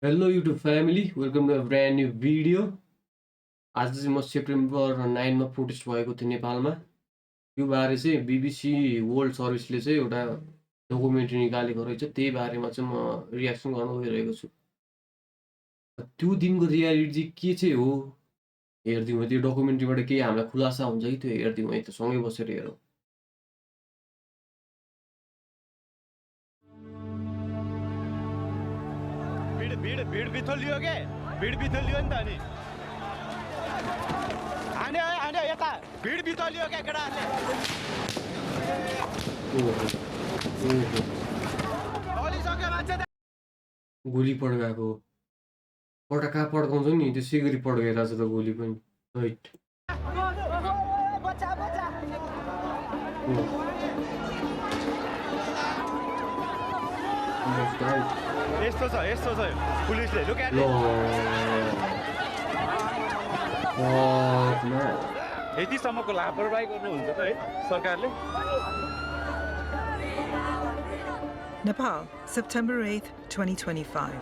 Hello YouTube family, welcome to a brand new video. आज चाहिँ म सेप्टेम्बर 9 मा प्रोटेस्ट भएको थियो नेपालमा। यो बारे चाहिँ BBC वर्ल्ड सर्भिसले चाहिँ एउटा डकुमेन्ट्री निकालेको रहेछ। त्यही बारेमा चाहिँ म रियाक्सन गर्न गइरहेको छु। त्यो दिनको रियालिटी चाहिँ के चाहिँ हो हेरिदिउँ है। त्यो डकुमेन्ट्रीबाट केही हामीलाई खुलासा हुन्छ कि त्यो हेरिदिउँ है त सँगै बसेर हेरौँ। भिड भिड बिथोलियो के भिड बिथोलियो नि त अनि आने आने यता भिड बिथोलियो के केटाहरूले बलिसक्यो मान्छे गोली पड्काएको पड्का पड्काउँछ नि त्यसै गरी पड्काइरहेछ त गोली पनि राइट। बच्चा बच्चा यस्तो छ पुलिसले लुक एट यतिसम्मको लापरवाही गर्नुहुन्छ त है सरकारले। Nepal, September 8th, 2025.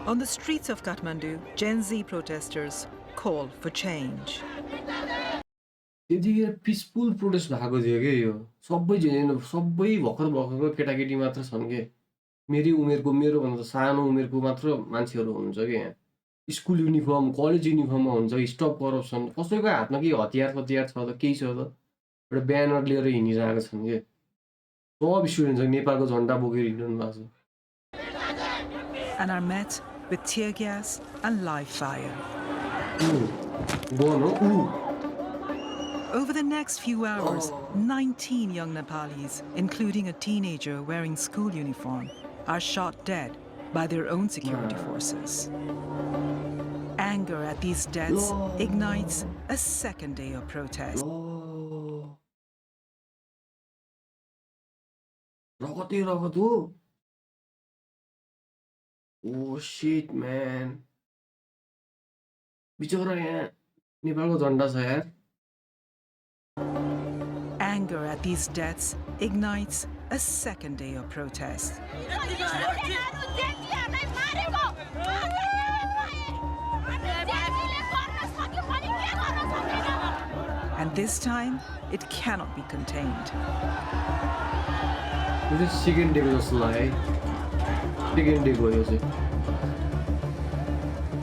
On the streets of Kathmandu, GenZ protesters call for change. त्यतिखेर पिसफुल प्रोटेस्ट भएको थियो कि यो सबै भर्खर भर्खरको केटाकेटी मात्र छन् के मेरै उमेरको मेरोभन्दा त सानो उमेरको मात्र मान्छेहरू हुनुहुन्छ कि यहाँ स्कुल युनिफर्म कलेज युनिफर्ममा हुन्छ स्टप करप्सन कसैको हातमा केही हतियार फतियार छ त केही छ त एउटा ब्यानर लिएर हिँडिरहेको छन् कि सब स्टुडेन्ट छ नेपालको झन्डा बोकेर हिँड्नु भएको छ And are met with tear gas and live fire. Gun हो Over the next few hours, 19 young Nepalis, including a teenager wearing school uniform, are shot dead by their own security forces. Anger at these deaths ignites a second day of protest. रगतै रगत हो oh shit म्यान बिचरा यहाँ नेपालको झन्डा छ यार Anger at these deaths ignites a second day of protest. And this time, it cannot be contained. यो चाहिँ second deco जस्तो लाग्यो है सेकेन्ड डे भयो चाहिँ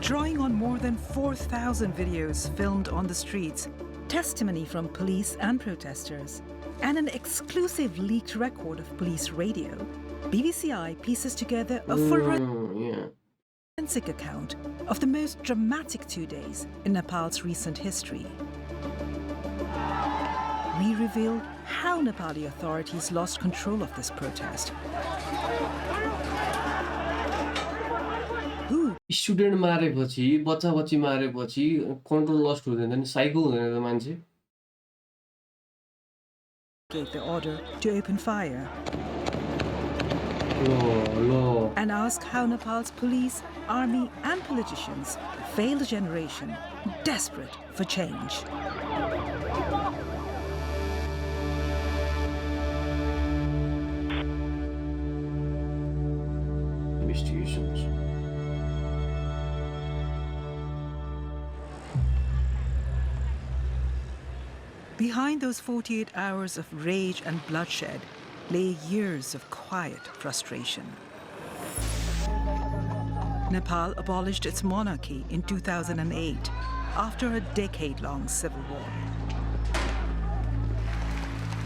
Drawing on more than 4,000 videos filmed on the streets, testimony from police and protesters, and an exclusive leaked record of police radio, BBCI pieces together a forensic account of the most dramatic 2 days in Nepal's recent history. We reveal how Nepali authorities lost control of this protest. Student मारेपछि बच्चा बच्ची मारेपछि control lust हुँदैन नि psycho हुँदैन त मान्छे Gave the order to open fire and ask how Nepal's police, army, and politicians failed a generation desperate for change. Investigations. Behind those 48 hours of rage and bloodshed lay years of quiet frustration. Nepal abolished its monarchy in 2008 after a decade-long civil war.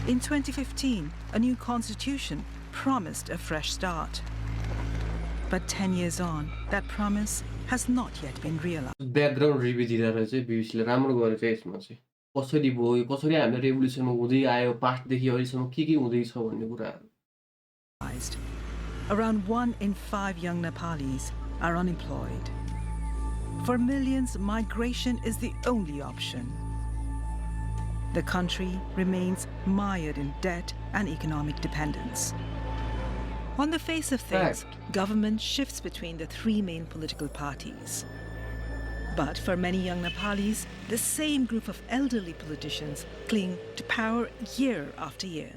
In 2015, a new constitution promised a fresh start. But 10 years on, that promise has not yet been realized. Background review दिएर चाहिँ बीबीसीले राम्रो गरेछ यसमा चाहिँ कसरी भयो कसरी हाम्रो रेभोल्युसन हुँदै आयो पास्टदेखि अहिलेसम्म के हुँदैछ भन्ने कुराहरू Around 1 in 5 young Nepalis are unemployed. For millions, migration is the only option. The country remains mired in debt and economic dependence. On the face of things, government shifts between the 3 main political parties. But for many young Nepalis, the same group of elderly politicians cling to power year after year.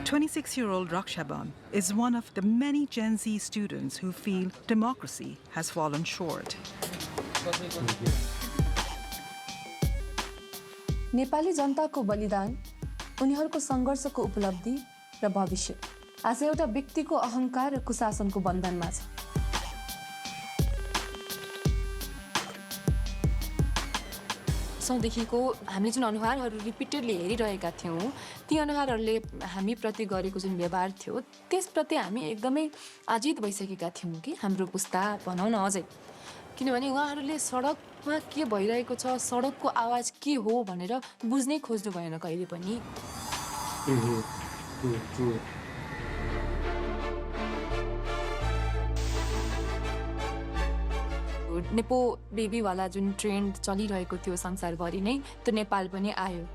26-year-old Rakshaban is one of the many Gen Z students who feel democracy has fallen short. Nepali जनताको बलिदान, उनीहरूको सङ्घर्षको उपलब्धि र भविष्य आज एउटा व्यक्तिको अहंकार र कुशासनको बन्धनमा छ। सौदेखिको हामीले जुन अनुहारहरू रिपिटेडली हेरिरहेका थियौँ, ती अनुहारहरूले हामी प्रति गरेको जुन व्यवहार थियो त्यसप्रति हामी एकदमै आजित भइसकेका थियौँ कि हाम्रो पुस्ता भनौँ न अझै, किनभने उहाँहरूले सडकमा के भइरहेको छ, सडकको आवाज के हो भनेर बुझ्नै खोज्नु भएन कहिले पनि। नेपो बेबीवाला जुन ट्रेन्ड चलिरहेको थियो संसारभरि नै, त्यो नेपाल पनि आयो।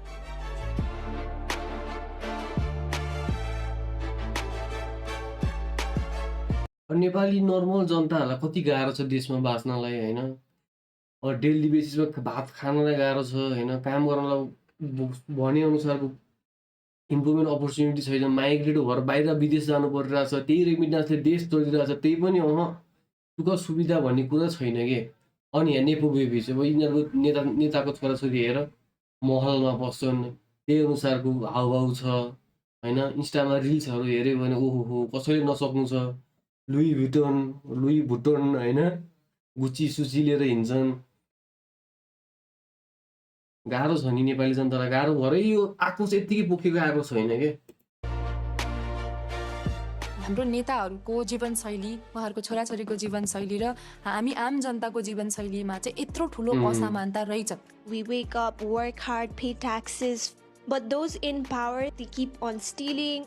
नेपाली नर्मल जनताहरूलाई कति गाह्रो छ देशमा बाँच्नलाई हैन। डेली बेसिसमा भात खानलाई गाह्रो छ हैन, काम गर्नलाई भने अनुसारको इम्प्रुभमेन्ट अपर्च्युनिटी छैन, माइग्रेट भएर बाहिर विदेश जानु परिरहेछ, त्यही रेमिटेन्सले देश चलिरहेछ, त्यही पनि सुख सुविधा भन्ने कुरा छैन के। अनि यहाँ नेपो बेबी चाहिँ अब यिनीहरूको नेताको छोराछोरी हेर महलमा बस्छन्, त्यही अनुसारको हाउभाउ छ हैन। इन्स्टामा रिल्सहरू हेऱ्यो भने ओहो कसैले नसक्नु छ, लुई भुटन हैन, गुची सुची लिएर हिँड्छन्। गाह्रो छ नि नेपाली जनतालाई, गाह्रो भरै यो आक्रोश यत्तिकै पोखेको आएको छैन के। हाम्रो नेताहरूको जीवनशैली, उहाँहरूको छोराछोरीको जीवनशैली र हामी आम जनताको जीवनशैलीमा चाहिँ यत्रो ठुलो असमानता रहेछ। We wake up, work hard, pay taxes, but those in power, they keep on stealing.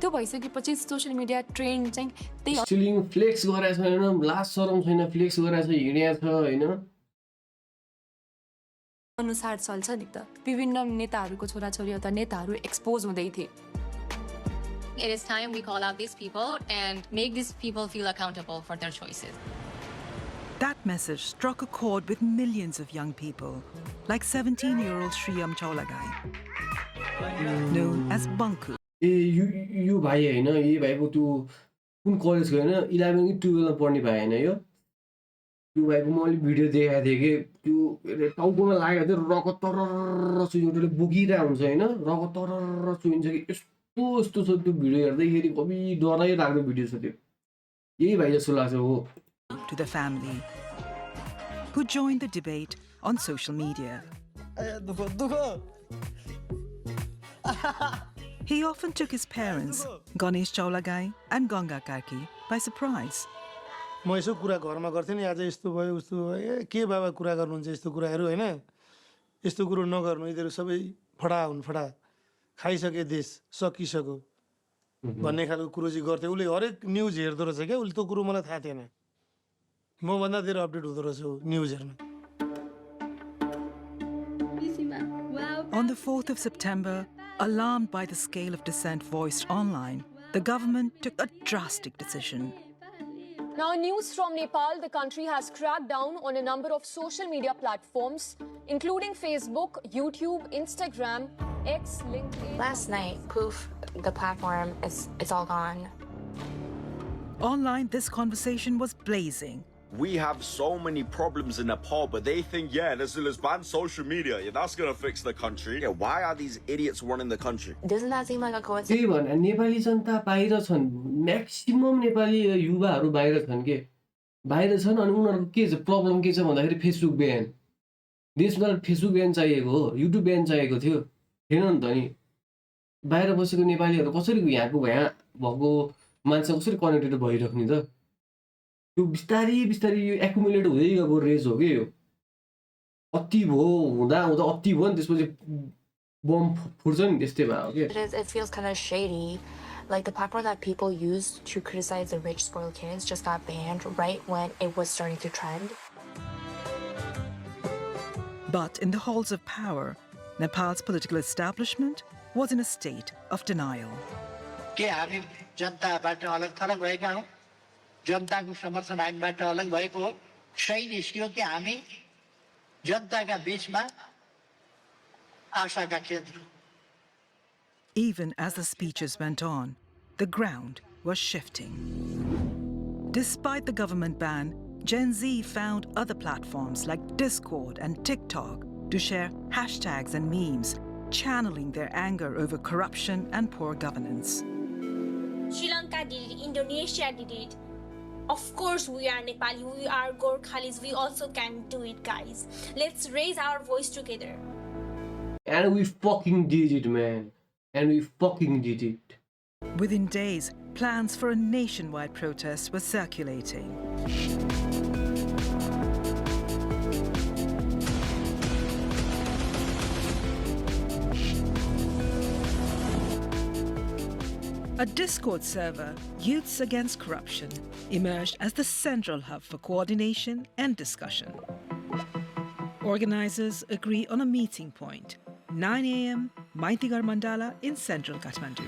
त्यो भइसकेपछि सोसियल मिडिया ट्रेन्ड चाहिँ त्यही स्टिलिङ फ्लेक्स गरेको छैन, लाज शरम छैन, फ्लेक्स गरेको छ, हिँडेको छ हैन। अनुसार चल्छ नि त। विभिन्न नेताहरूको छोराछोरी अथवा नेताहरू एक्सपोज हुँदै थिए। It is time we call out these people and make these people feel accountable for their choices. That message struck a chord with millions of young people, like 17-year-old Shriyam Chaulagai, known as Banku. यो भाइ हैन, यही भाइको त्यो कुन कलेजको हैन 11 कि 12 मा पढ्ने भाइ हैन यो। त्यो भाइको मैले भिडियो देखाएको थिएँ कि त्यो टाउकोमा लागेको थियो, रगत तरर चुहिन्छ, एउटाले बोकिरहेको हुन्छ हैन, रगत तरर चुहिन्छ कि यस्तो छ त्यो भिडियो हेर्दैखेरि कति डरै लाग्दो भिडियो छ त्यो। यही भाइ जस्तो लाग्छ हो। To the family, who joined the debate on social media. He often took his parents, Ganesh Chaulagai and Ganga Karki, by surprise. म यसो कुरा घरमा गर्थेँ नि, आज यस्तो भयो उस्तो भयो, के बाबा कुरा गर्नुहुन्छ यस्तो कुराहरू हैन, यस्तो कुरो नगर्नु, यिनीहरू सबै फडा हुन्, फडा खाइसके देश सकिसक्यो भन्ने खालको कुरो चाहिँ गर्थे। उसले हरेक न्युज हेर्दो रहेछ क्या, उसले त्यो कुरो मलाई थाहा थिएन, मभन्दा धेरै अपडेट हुँदो रहेछ न्युज हेर्न। On the 4th of September, alarmed by the scale of dissent voiced online, the government took a drastic decision. Now, news from Nepal, the country has cracked down on a number of social media platforms, including Facebook, YouTube, Instagram, X, LinkedIn. Last night, poof, the platform it's all gone. Online, this conversation was blazing. We have so many problems in Nepal, but they think, yeah, let's ban social media. Yeah, that's gonna fix the country. Yeah, why are these idiots running the country? Doesn't that seem like a coincidence? त्यही भने नेपाली जनता बाहिर छन्, maximum Nepali युवाहरू बाहिर छन् के, बाहिर छन्। अनि उनीहरूको के छ प्रब्लम, के छ भन्दाखेरि फेसबुक ब्यान। देशमा फेसबुक ब्यान चाहिएको हो, युट्युब ब्यान चाहिएको थियो, थिएन नि त। नि बाहिर बसेको नेपालीहरू कसरी यहाँ भएको मान्छे कसरी कनेक्टेड भइराख्ने त। त्यो बिस्तारी यो एकुमुलेट हुँदै गएको रेज हो कि यो। अति भयो, हुँदा अति भयो नि, त्यसपछि बम फुट्छ नि, त्यस्तै भयो के। It feels kind of shady. Like the platform that people used to criticize the rich spoiled kids just got banned right when it was starting to trend. But in the halls of power, Nepal's political establishment was in a state of denial. के हामी जनताबाट अलग थलग भएका हौँ, जनताको समर्थन हामीबाट अलग भएको हो। सही निस्क्यो कि हामी जनताका बीचमा आशाका केन्द्र। Even as the speeches went on, the ground was shifting. Despite the government ban, Gen Z found other platforms like Discord and TikTok to share hashtags and memes, channeling their anger over corruption and poor governance. Sri Lanka did it, Indonesia did it. Of course, we are Nepali, we are Gorkhalis, we also can do it, guys. Let's raise our voice together. And we fucking did it, man. And we fucking did it. Within days, plans for a nationwide protest were circulating. A Discord server, Youths Against Corruption, emerged as the central hub for coordination and discussion. Organizers agree on a meeting point, 9 a.m., Maitigar Mandala in central Kathmandu.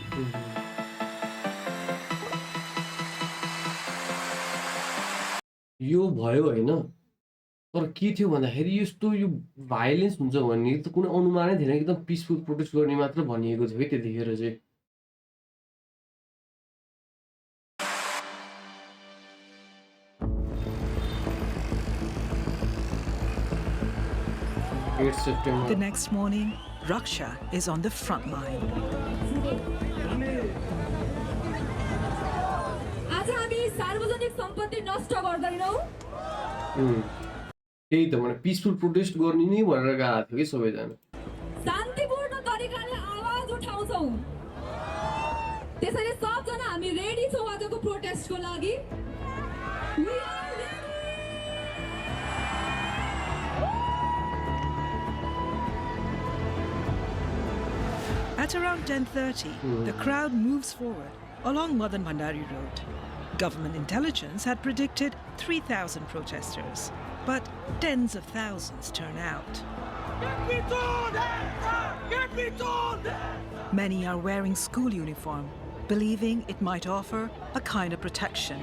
यो भयो हैन, तर के थियो भन्दाखेरि यस्तो यो violence हुन्छ भन्ने त कुनै अनुमानै थिएन। एकदम पिसफुल प्रोटेस्ट गर्ने मात्र भनिएको थियो है त्यतिखेर चाहिँ। The next morning, Raksha is on the front line. त्यही त भने पिसफुल प्रोटेस्ट गर्ने नै भनेर गएको थियो कि सबैजना। शान्तिपूर्ण तरिकाले आवाज उठाउँछौं, त्यसैले सबजना हामी रेडी छौं आजको प्रोटेस्टको लागि। At around 10:30, the crowd moves forward along Madan Bhandari Road. Government intelligence had predicted 3,000 protesters, but tens of thousands turn out. Many are wearing school uniform, believing it might offer a kind of protection.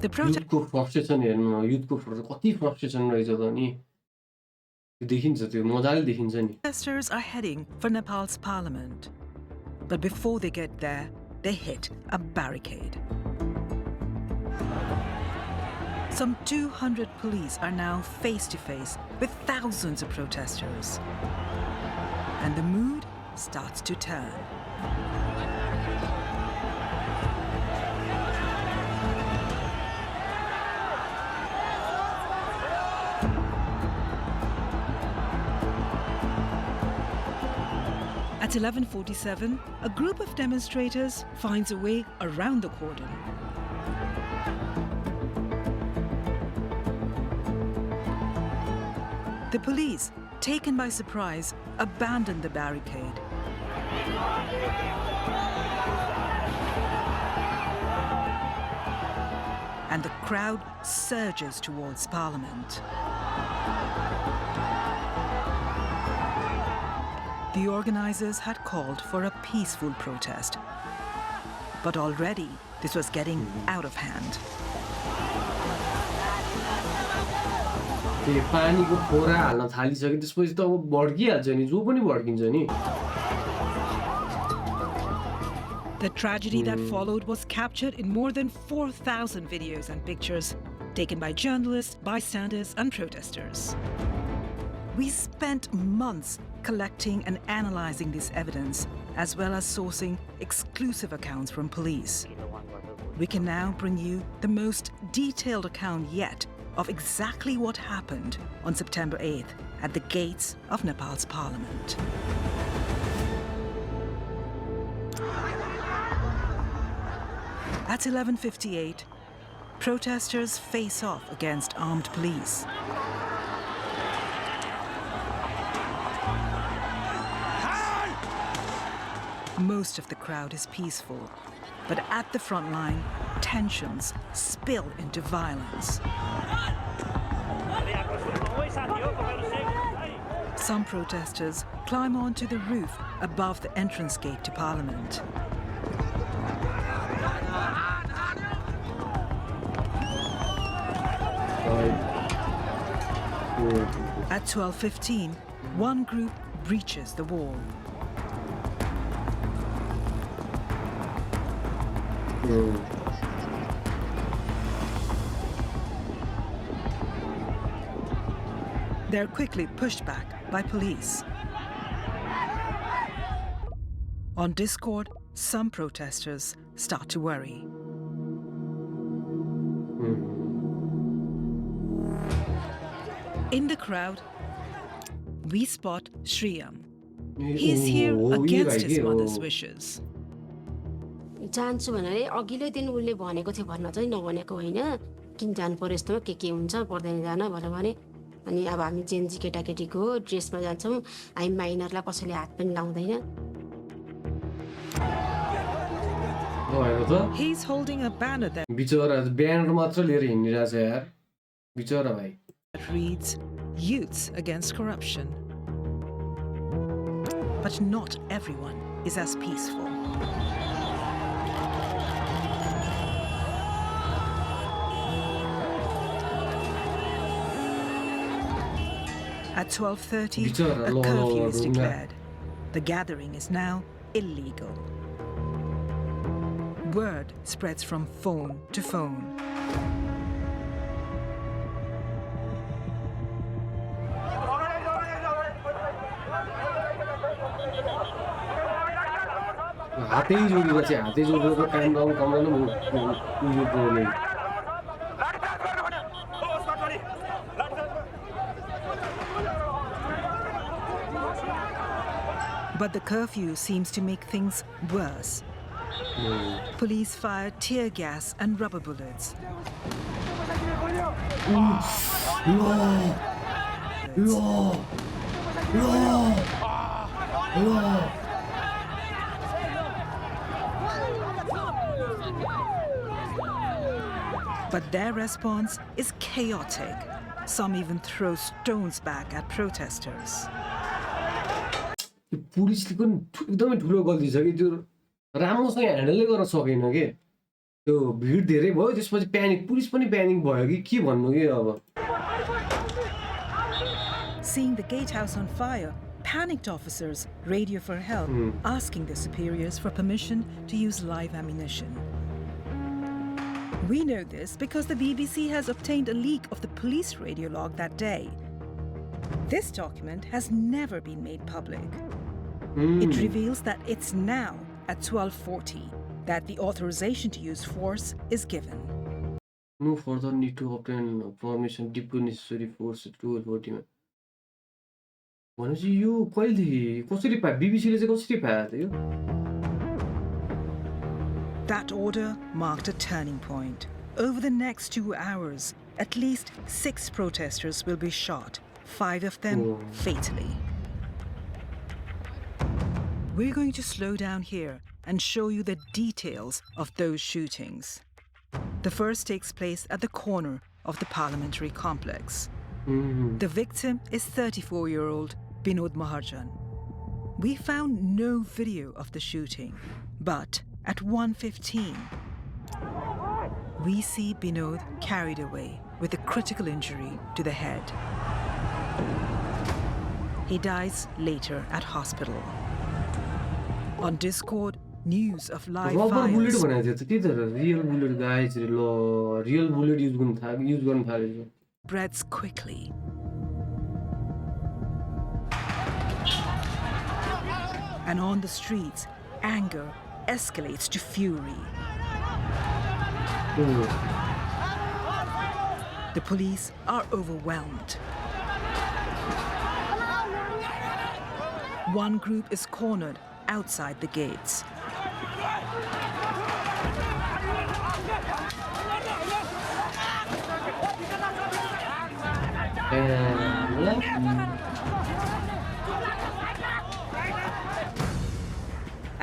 The युथको frustration हेर्नु न, युथको कति frustration रहेछ त नि। त्यो देखिन्छ, त्यो मजाले देखिन्छ नि। Protesters are heading for Nepal's parliament. But before they get there, they hit a barricade. Some 200 police are now face to face with thousands of protesters. And the mood starts to turn. At 11:47, a group of demonstrators finds a way around the cordon. The police, taken by surprise, abandon the barricade. And the crowd surges towards Parliament. The organizers had called for a peaceful protest, but already this was getting out of hand. पानीको फोरा हाल्न थालिसके त्यसपछि त अब भड्किहाल्छ नि, जो पनि भड्किन्छ नि। The tragedy that followed was captured in more than 4,000 videos and pictures taken by journalists, bystanders, and protesters. We spent months collecting and analyzing this evidence, as well as sourcing exclusive accounts from police. We can now bring you the most detailed account yet of exactly what happened on September 8th at the gates of Nepal's parliament. At 11:58, protesters face off against armed police. Most of the crowd is peaceful, but at the front line, tensions spill into violence. Some protesters climb onto the roof above the entrance gate to Parliament. At 12:15, one group breaches the wall. They're quickly pushed back by police. On Discord, some protesters start to worry. In the crowd, we spot Shriyam. He's here against his mother's wishes. जान्छु भनेर अघिल्लो दिन उले भनेको थियो भन्न चाहिँ नभनेको होइन किन जानु पर्यो यस्तोमा के हुन्छ पर्दैन जान भनेर भने अनि अब हामी जेनजी केटाकेटीको ड्रेसमा जान्छौँ हामी माइनरलाई कसैले हात पनि लाउँदैन He's holding a banner that बिचरा ब्यानर मात्र लिएर हिँडिरहेछ यार बिचरा भाइ reads Youths Against Corruption. But not everyone is as peaceful. At 12:30, a curfew is declared. The gathering is now illegal. Word spreads from phone to phone. हातै जोडेर चाहिँ हातै जोडेर काम गाउँ कमाउनु उयो गर्ने But the curfew seems to make things worse. Police fire tear gas and rubber bullets. But their response is chaotic. Some even throw stones back at protesters. पुलिसले पनि एकदमै ठुलो गल्ती छ कि त्यो राम्रोसँग ह्यान्डलै गर्न सकेन के त्यो भिड धेरै भयो त्यसपछि प्यानिक पुलिस पनि प्यानिक भयो कि के भन्नु के अब Seeing the gatehouse on fire, panicked officers radio for help, asking their superiors for permission to use live ammunition. We know this because the BBC has obtained a leak of the police radio log that day. This document has never been made public. It reveals that it's now at 12:40 that the authorization to use force is given. No further need to obtain permission deploy necessary force at 12:40 भनेपछि यो कहिले कसरी पाए बीबीसीले चाहिँ कसरी पाएको थियो That order marked a turning point. Over the next 2 hours, at least 6 protesters will be shot, 5 of them fatally. We're going to slow down here and show you the details of those shootings. The first takes place at the corner of the parliamentary complex. The victim is 34-year-old Binod Maharjan. We found no video of the shooting, but at 1:15, we see Binod carried away with a critical injury to the head. He dies later at hospital. On Discord, news of live rubber bullet fires भनेको थियो त्यही त real bullet guys ल real bullet use गर्न थालेछ spreads quickly. And on the streets, anger escalates to fury. The police are overwhelmed. One group is cornered outside the gates.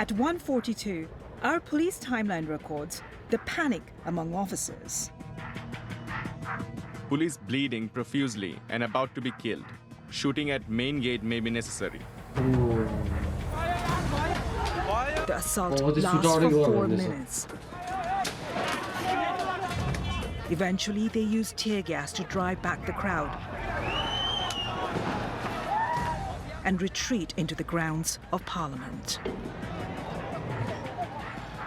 At 1:42, our police timeline records the panic among officers. Police bleeding profusely and about to be killed. Shooting at main gate may be necessary. The assault lasts for 4 minutes. Eventually, they use tear gas to drive back the crowd. and retreat into the grounds of Parliament.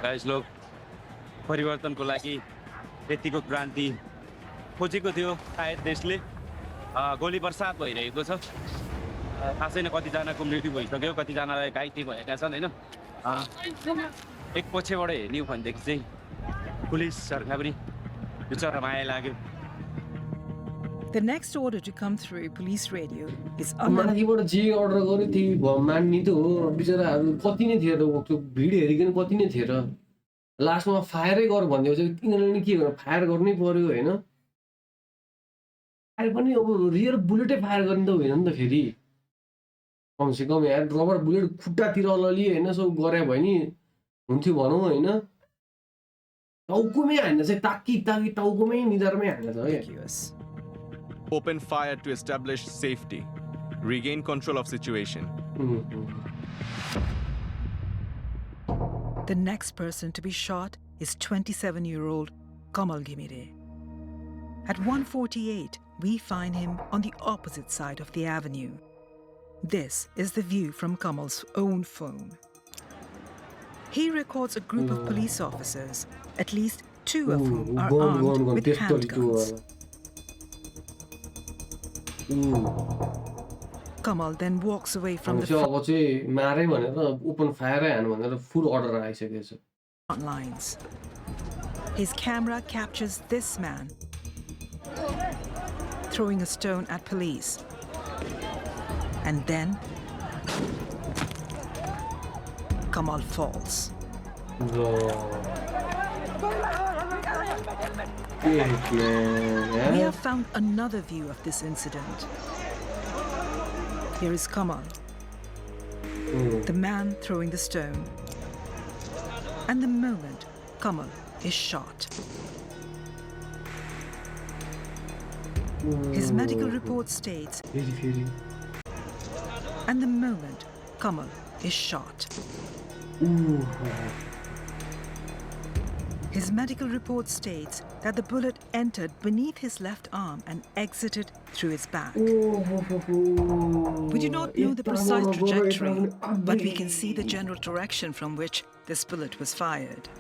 Guys लोग परिवर्तनको लागि यतिको क्रान्ति खोजेको थियो सायद देशले गोली बर्सात भइरहेको छ थाहा छैन कतिजनाको मृत्यु भइसक्यो कतिजनालाई घाइते भएका छन् हैन एक पछिबाट हेर्ने हो भनेदेखि चाहिँ पुलिसहरुलाई पनि बिचरा माया लाग्यो. The next order to come through police radio is माथिबाट जे अर्डर गर्यो त्यही मान्ने त हो. बिचराहरू कति नै थियो र त्यो भिडियो हेरिकन कति नै थियो र लास्टमा फायरै गर भन्दै चाहिँ तिनीहरूले नि के गर्नु फायर गर्नै पर्यो हैन. फायर पनि अब रियल बुलेटै फायर गर्ने त होइन नि त फेरि. कमसे कम यार रबर बुलेट खुट्टातिर अललि हैन सो गरे भयो नि हुन्थ्यो भनौँ हैन. टाउकोमै हान्न चाहिँ ताकी टाउकोमै निधारमै हान्न छ है. Open fire to establish safety, regain control of situation. The next person to be shot is 27-year-old Kamal Ghimire. At 1:48, we find him on the opposite side of the avenue. This is the view from Kamal's own phone. He records a group of police officers, at least 2 of whom are armed with handguns. Kamal then walks away from the front lines. His camera captures this man throwing a stone at police. And then Kamal falls. We have found another view of this incident. Here is Kamal, the man throwing the stone, and the moment Kamal is shot. His medical report states, and the moment Kamal is shot. His medical report states that the bullet entered beneath his left arm and exited through his back. We do not know the precise trajectory, but we can see the general direction from which this bullet was fired.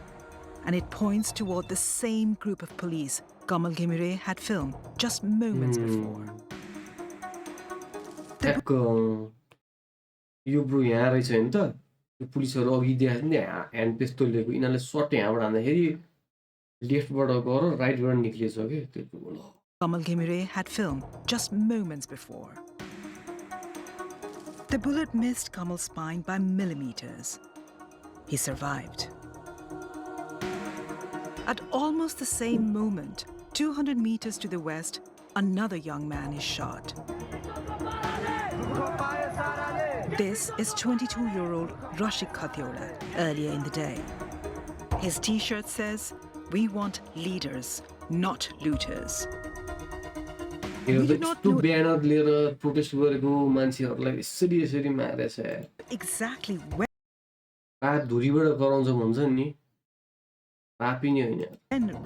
And it points toward the same group of police Kamal Ghimire had filmed just moments before. Yo bro यहाँ रहेछ नि त यो पुलिसहरु अघि देखाएको नि hand पिस्तोल लिएको यिनीहरूले shirt यहाँबाट हान्दाखेरि लेफ्टबाट गएर राइटबाट निक्लिएछ के त्यो Kamal Ghimire had filmed just moments before. The bullet missed Kamal's spine by millimeters. He survived. At almost the same moment, 200 meters to the west, another young man is shot. This is 22-year-old Rashik Khatiola earlier in the day. His t-shirt says, "We want leaders, not looters." Exactly when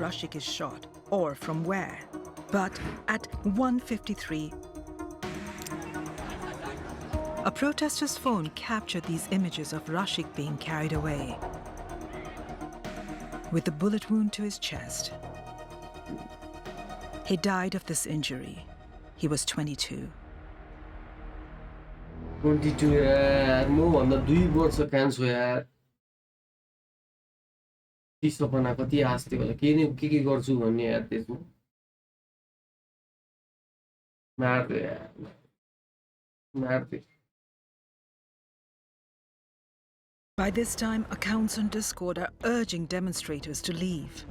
Rashik is shot, or from where. But at 1:53, a protester's phone captured these images of Rashik being carried away with a bullet wound to his chest. He died of this injury. He was 22. 22 यार म भन्दा 2 वर्ष कान्छु यार ती सपना कति आश थियो होला के गर्छु भन्ने यार त्यसमा मार्दै यार मार्दै. By this time, accounts on Discord are urging demonstrators to leave.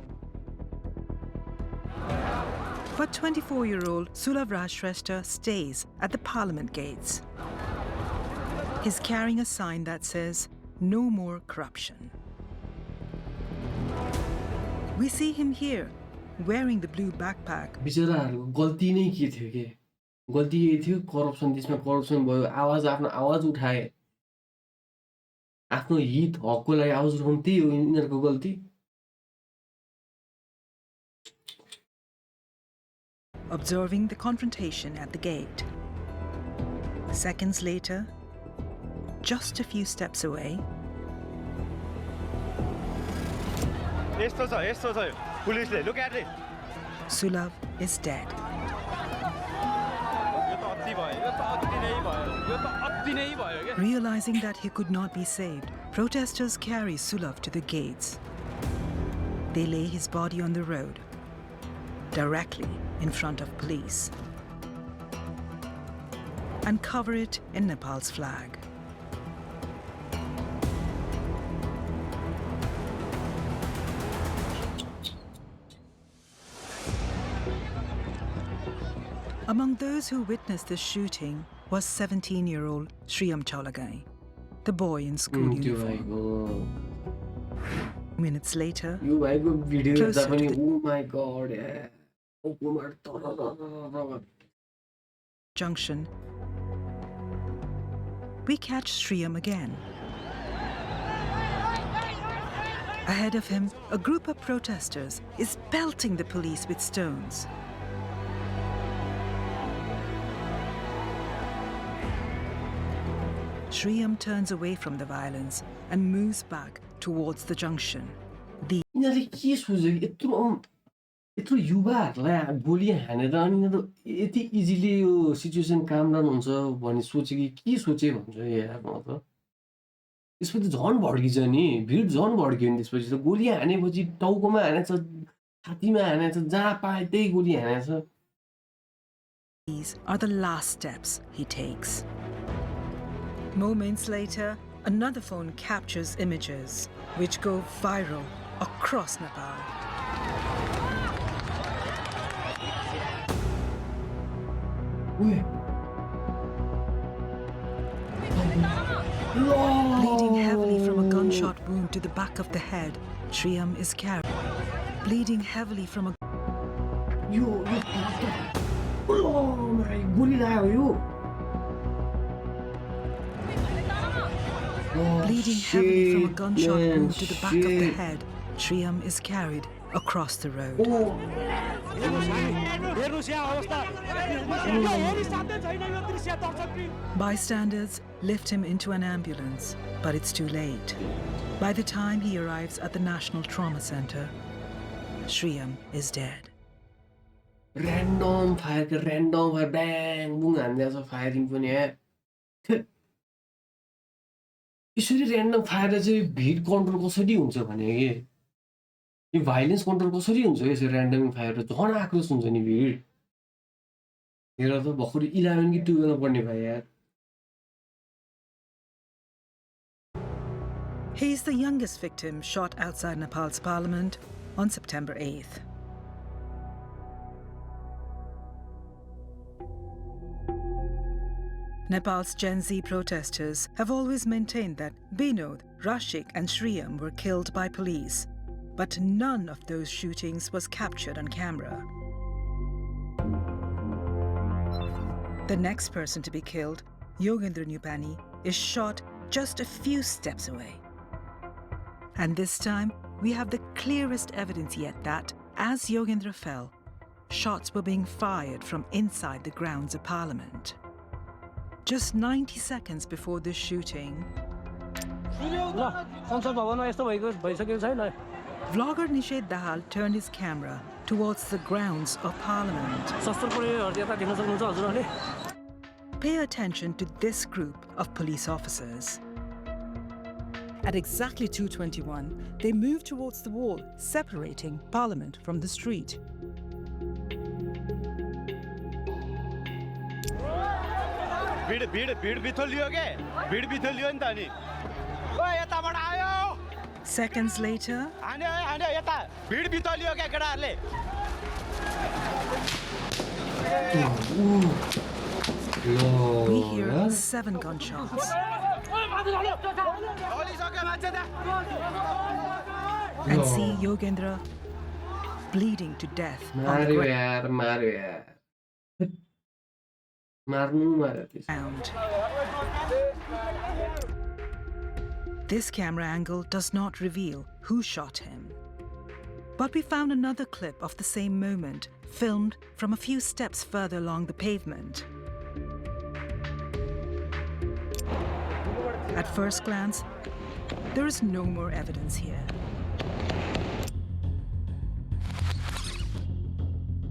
But 24-year-old Sulavraj Shrestha stays at the parliament gates. He's carrying a sign that says, "No more corruption." We see him here, wearing the blue backpack. बिचराहरुको गल्ती नै के थियो के गल्ती यही थियो corruption देशमा corruption भयो आफ्नो आवाज उठाए आफ्नो हित हकको लागि आवाज उठाउनु त्यही हो यिनीहरुको गल्ती. Observing the confrontation at the gate. Seconds later, just a few steps away, यस्तो छ पुलिसले look at it. Sulabh is dead. Realizing that he could not be saved, protesters carry Sulabh to the gates. They lay his body on the road, directly in front of police, and cover it in Nepal's flag. Among those who witnessed the shooting was 17-year-old Shriyam Chaulagai, the boy in school uniform. Minutes later, closer to the oh my god, junction, we catch Shriyam again. Ahead of him, a group of protesters is pelting the police with stones. Shriyam turns away from the violence and moves back towards the junction. यिनीहरूले के सोच्यो यत्रो युवाहरूलाई गोली हानेर अनि यिनीहरू यति easily यो situation calm down हुन्छ भन्ने सोचे कि के सोचे भन्छ यार म त त्यसपछि झन् भड्किन्छ नि भिड झन् भड्कियो नि त्यसपछि त गोली हानेपछि टाउकोमा हानेछ छातीमा हानेछ जहाँ पाए त्यही गोली हानेछ. These are the last steps he takes. Moments later, another phone captures images which go viral across Nepal. Bleeding heavily from a gunshot wound to the back of the head, Shriyam is carried. Bleeding heavily from a... Bleeding heavily from a gunshot wound to the back of the head, Shriyam is carried across the road. Bystanders lift him into an ambulance, but it's too late. By the time he arrives at the National Trauma Center, Shriyam is dead. Random fire, bang, boom, and there's a firing from here. यसरी random fire चाहिँ भिड control कसरी हुन्छ भने यो violence control कसरी हुन्छ यसरी random fire झन् आक्रोश हुन्छ नि भिड हेर त भर्खर 11 कि 12 मा पढ्ने भाइ यार. He is the youngest victim shot outside Nepal's parliament on September 8th. Nepal's GenZ protesters have always maintained that Binod, Rashik and Shriyam were killed by police, but none of those shootings was captured on camera. The next person to be killed, Yogendra Nupani, is shot just a few steps away. And this time, we have the clearest evidence yet that, as Yogendra fell, shots were being fired from inside the grounds of Parliament. Just 90 seconds before this shooting, vlogger Nishad Dahal turned his camera towards the grounds of Parliament. Pay attention to this group of police officers. At exactly 2:21, they move towards the wall, separating Parliament from the street. Seconds later, we hear 7 gunshots. And see Yogendra bleeding to death on the ground. This camera angle does not reveal who shot him. But we found another clip of the same moment, filmed from a few steps further along the pavement. At first glance, there is no more evidence here.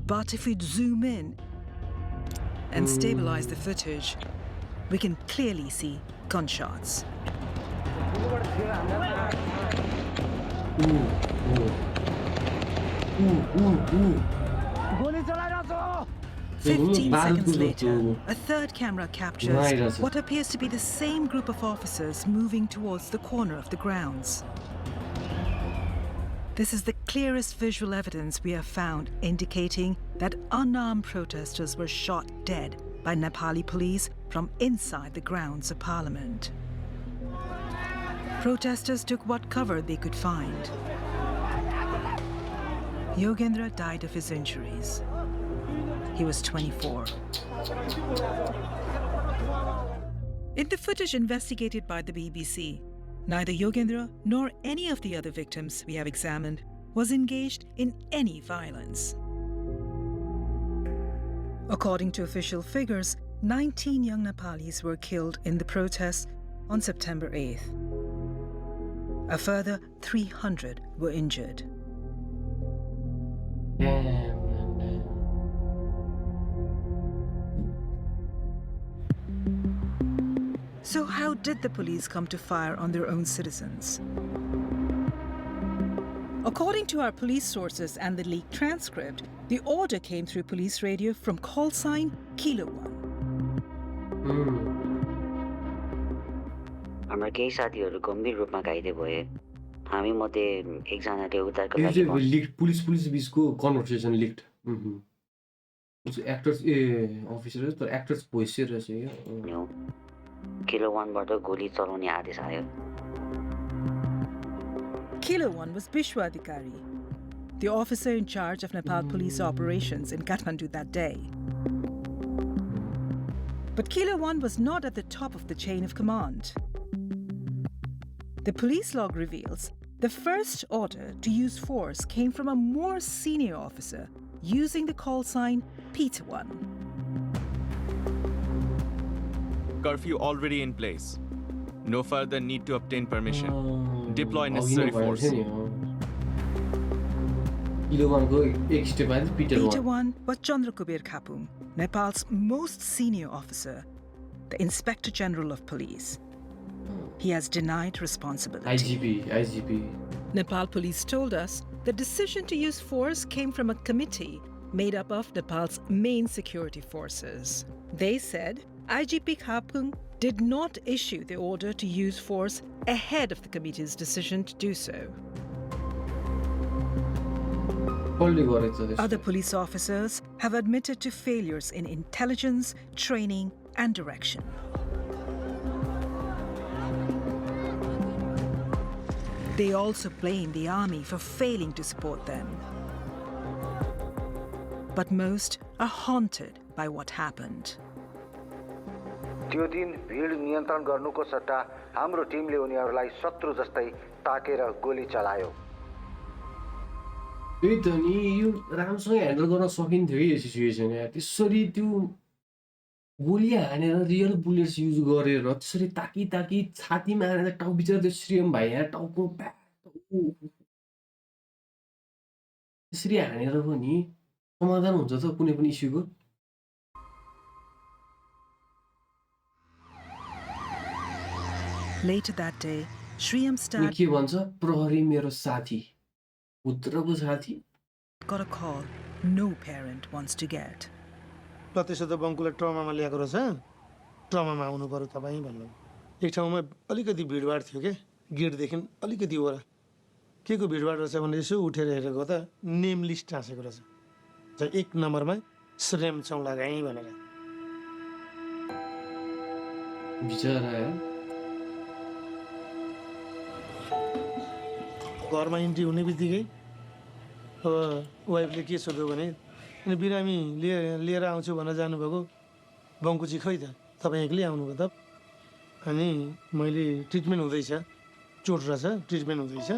But if we zoom in and stabilize the footage, we can clearly see gunshots. 15 seconds later, a third camera captures what appears to be the same group of officers moving towards the corner of the grounds. This is the clearest visual evidence we have found indicating that unarmed protesters were shot dead by Nepali police from inside the grounds of Parliament. Protesters took what cover they could find. Yogendra died of his injuries. He was 24. In the footage investigated by the BBC, neither Yogendra nor any of the other victims we have examined was engaged in any violence. According to official figures, 19 young Nepalis were killed in the protests on September 8th. A further 300 were injured. So how did the police come to fire on their own citizens? According to our police sources and the leaked transcript, the order came through police radio from call sign Kilo 1. हाम्रो केही साथीहरू गम्भीर रूपमा घाइते भए हामी मध्ये एकजनाले उद्धारको लागि पुलिस बीचको कन्भर्सेसन लिक्ड एक्टर्स अफिसर तर एक्टर्स भोइस रहेछ यो Kilo 1 बाट गोली चलाउने आदेश आयो Kilo 1 was Bishwa Adhikari, the officer in charge of Nepal police operations in Kathmandu that day. But Kilo 1 was not at the top of the chain of command. The police log reveals the first order to use force came from a more senior officer using the call sign Peter 1. Curfew already in place. No further need to obtain permission. Deploy necessary force. Peter 1 was Chandrakubir Khapung, Nepal's most senior officer, the Inspector General of Police. He has denied responsibility. IGP. Nepal police told us the decision to use force came from a committee made up of Nepal's main security forces. They said IGP Khapung did not issue the order to use force ahead of the committee's decision to do so. Other police officers have admitted to failures in intelligence, training, and direction. They also blame the army for failing to support them. But most are haunted by what happened. त्यो दिन भिड नियन्त्रण गर्नुको सट्टा हाम्रो टिमले उनीहरूलाई शत्रु जस्तै ताकेर गोली चलायो त्यही त नि यो राम्रोसँग ह्यान्डल गर्न सकिन्थ्यो यो सिचुएसन यार त्यसरी त्यो गोली हानेर रियल बुलेट्स युज गरेर त्यसरी ताकी ताकी छातीमा हानेर टाउ बिचरा त्यो श्रीम भाइ यहाँ टाउको त्यसरी हानेर पनि समाधान हुन्छ त कुनै पनि इस्युको Later that day, Shriyamstad के भन्छ प्रहरी मेरो साथी पुत्रको साथी got a call no parent wants to get. ल त्यसो त बङ्कुलाई ट्रमामा ल्याएको रहेछ ट्रमामा आउनु पर्यो तपाईँ भन्नु एक ठाउँमा अलिकति भिडभाड थियो के गेटदेखि अलिकति ओरा के को भिडभाड रहेछ भने यसो उठेर हेरेको त नेम लिस्ट टाँसेको रहेछ चाहिँ 1 नम्बरमा श्रेम चौला गाई भनेर बिचरा घरमा इन्ट्री हुने बित्तिकै अब वाइफले के सोध्यो भने अनि बिरामी लिएर आउँछु भनेर जानुभएको बङ्कुची खै त तपाईँ एक्लै आउनुभयो त अनि मैले ट्रिटमेन्ट हुँदैछ चोट रहेछ ट्रिटमेन्ट हुँदैछ